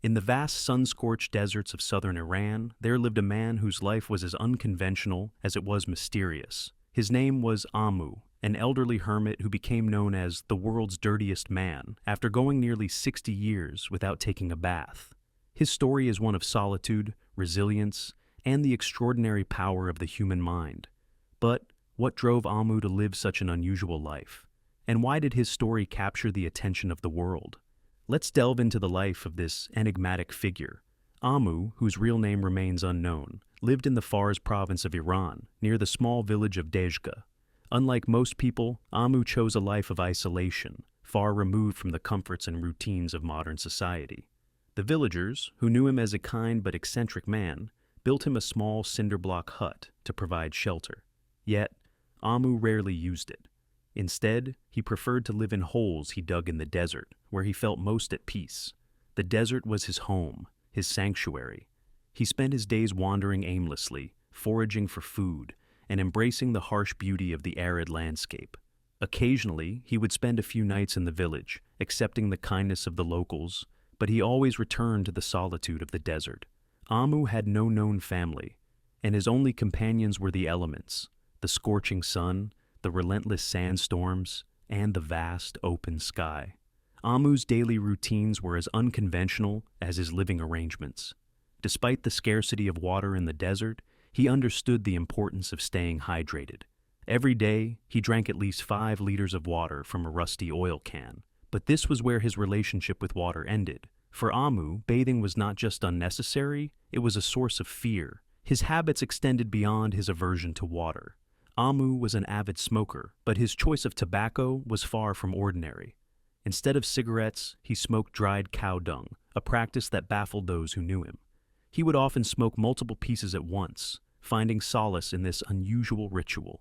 In the vast sun-scorched deserts of southern Iran, there lived a man whose life was as unconventional as it was mysterious. His name was Amu, an elderly hermit who became known as the world's dirtiest man after going nearly 60 years without taking a bath. His story is one of solitude, resilience, and the extraordinary power of the human mind. But what drove Amu to live such an unusual life? And why did his story capture the attention of the world? Let's delve into the life of this enigmatic figure. Amu, whose real name remains unknown, lived in the Fars province of Iran, near the small village of Dejga. Unlike most people, Amu chose a life of isolation, far removed from the comforts and routines of modern society. The villagers, who knew him as a kind but eccentric man, built him a small cinder-block hut to provide shelter. Yet, Amu rarely used it. Instead, he preferred to live in holes he dug in the desert, where he felt most at peace. The desert was his home, his sanctuary. He spent his days wandering aimlessly, foraging for food, and embracing the harsh beauty of the arid landscape. Occasionally, he would spend a few nights in the village, accepting the kindness of the locals, but he always returned to the solitude of the desert. Amu had no known family, and his only companions were the elements, the scorching sun, the relentless sandstorms, and the vast open sky. Amu's daily routines were as unconventional as his living arrangements. Despite the scarcity of water in the desert, he understood the importance of staying hydrated. Every day, he drank at least 5 liters of water from a rusty oil can. But this was where his relationship with water ended. For Amu, bathing was not just unnecessary, it was a source of fear. His habits extended beyond his aversion to water. Amu was an avid smoker, but his choice of tobacco was far from ordinary. Instead of cigarettes, he smoked dried cow dung, a practice that baffled those who knew him. He would often smoke multiple pieces at once, finding solace in this unusual ritual.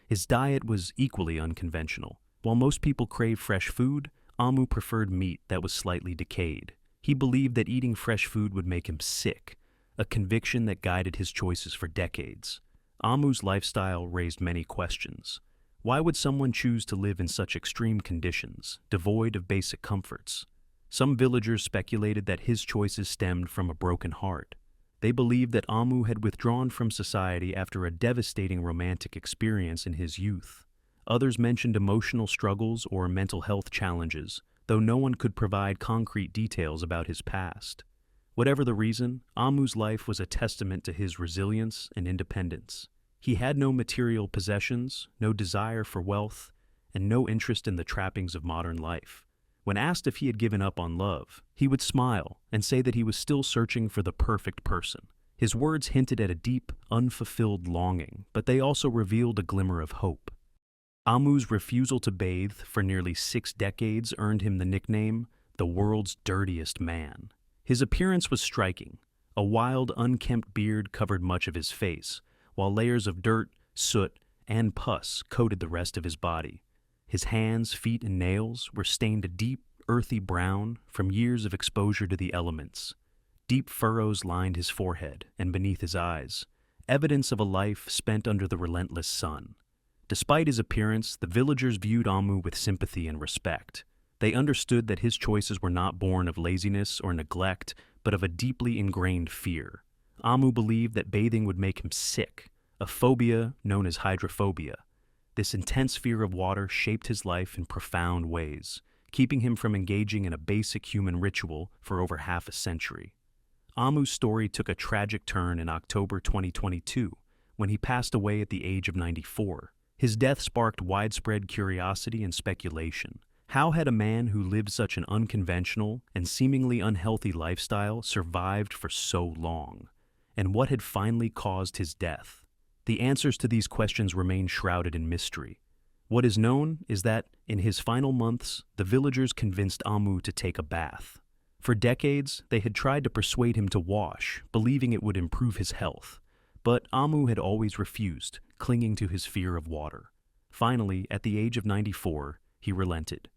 His diet was equally unconventional. While most people crave fresh food, Amu preferred meat that was slightly decayed. He believed that eating fresh food would make him sick, a conviction that guided his choices for decades. Amu's lifestyle raised many questions. Why would someone choose to live in such extreme conditions, devoid of basic comforts? Some villagers speculated that his choices stemmed from a broken heart. They believed that Amu had withdrawn from society after a devastating romantic experience in his youth. Others mentioned emotional struggles or mental health challenges, though no one could provide concrete details about his past. Whatever the reason, Amu's life was a testament to his resilience and independence. He had no material possessions, no desire for wealth, and no interest in the trappings of modern life. When asked if he had given up on love, he would smile and say that he was still searching for the perfect person. His words hinted at a deep, unfulfilled longing, but they also revealed a glimmer of hope. Amu's refusal to bathe for nearly 6 decades earned him the nickname, the world's dirtiest man. His appearance was striking. A wild, unkempt beard covered much of his face, while layers of dirt, soot, and pus coated the rest of his body. His hands, feet, and nails were stained a deep, earthy brown from years of exposure to the elements. Deep furrows lined his forehead and beneath his eyes, evidence of a life spent under the relentless sun. Despite his appearance, the villagers viewed Amu with sympathy and respect. They understood that his choices were not born of laziness or neglect, but of a deeply ingrained fear. Amu believed that bathing would make him sick, a phobia known as hydrophobia. This intense fear of water shaped his life in profound ways, keeping him from engaging in a basic human ritual for over half a century. Amu's story took a tragic turn in October 2022, when he passed away at the age of 94. His death sparked widespread curiosity and speculation. How had a man who lived such an unconventional and seemingly unhealthy lifestyle survived for so long? And what had finally caused his death? The answers to these questions remain shrouded in mystery. What is known is that, in his final months, the villagers convinced Amu to take a bath. For decades, they had tried to persuade him to wash, believing it would improve his health. But Amu had always refused, clinging to his fear of water. Finally, at the age of 94, he relented.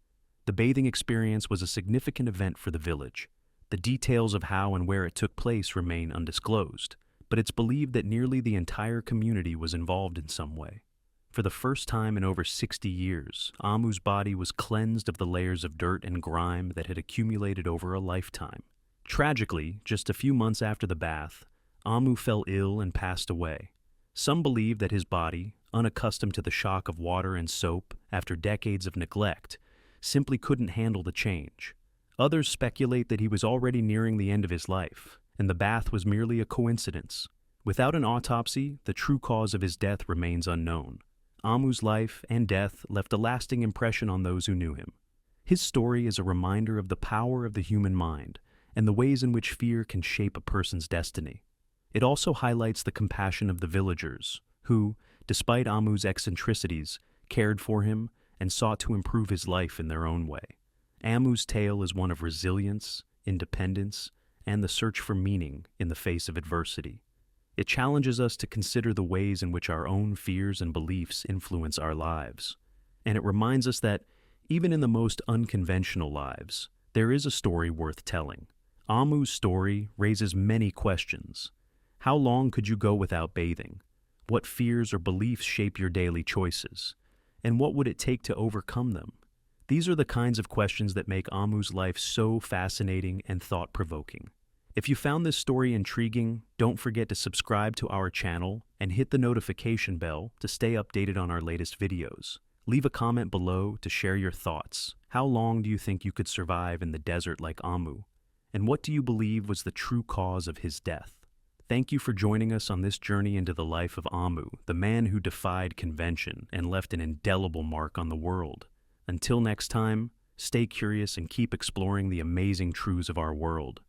The bathing experience was a significant event for the village. The details of how and where it took place remain undisclosed, but it's believed that nearly the entire community was involved in some way. For the first time in over 60 years, Amu's body was cleansed of the layers of dirt and grime that had accumulated over a lifetime. Tragically, just a few months after the bath, Amu fell ill and passed away. Some believe that his body, unaccustomed to the shock of water and soap after decades of neglect, simply couldn't handle the change. Others speculate that he was already nearing the end of his life, and the bath was merely a coincidence. Without an autopsy, the true cause of his death remains unknown. Amu's life and death left a lasting impression on those who knew him. His story is a reminder of the power of the human mind and the ways in which fear can shape a person's destiny. It also highlights the compassion of the villagers, who, despite Amu's eccentricities, cared for him and sought to improve his life in their own way. Amu's tale is one of resilience, independence, and the search for meaning in the face of adversity. It challenges us to consider the ways in which our own fears and beliefs influence our lives. And it reminds us that, even in the most unconventional lives, there is a story worth telling. Amu's story raises many questions. How long could you go without bathing? What fears or beliefs shape your daily choices? And what would it take to overcome them? These are the kinds of questions that make Amu's life so fascinating and thought-provoking. If you found this story intriguing, don't forget to subscribe to our channel and hit the notification bell to stay updated on our latest videos. Leave a comment below to share your thoughts. How long do you think you could survive in the desert like Amu? And what do you believe was the true cause of his death? Thank you for joining us on this journey into the life of Amu, the man who defied convention and left an indelible mark on the world. Until next time, stay curious and keep exploring the amazing truths of our world.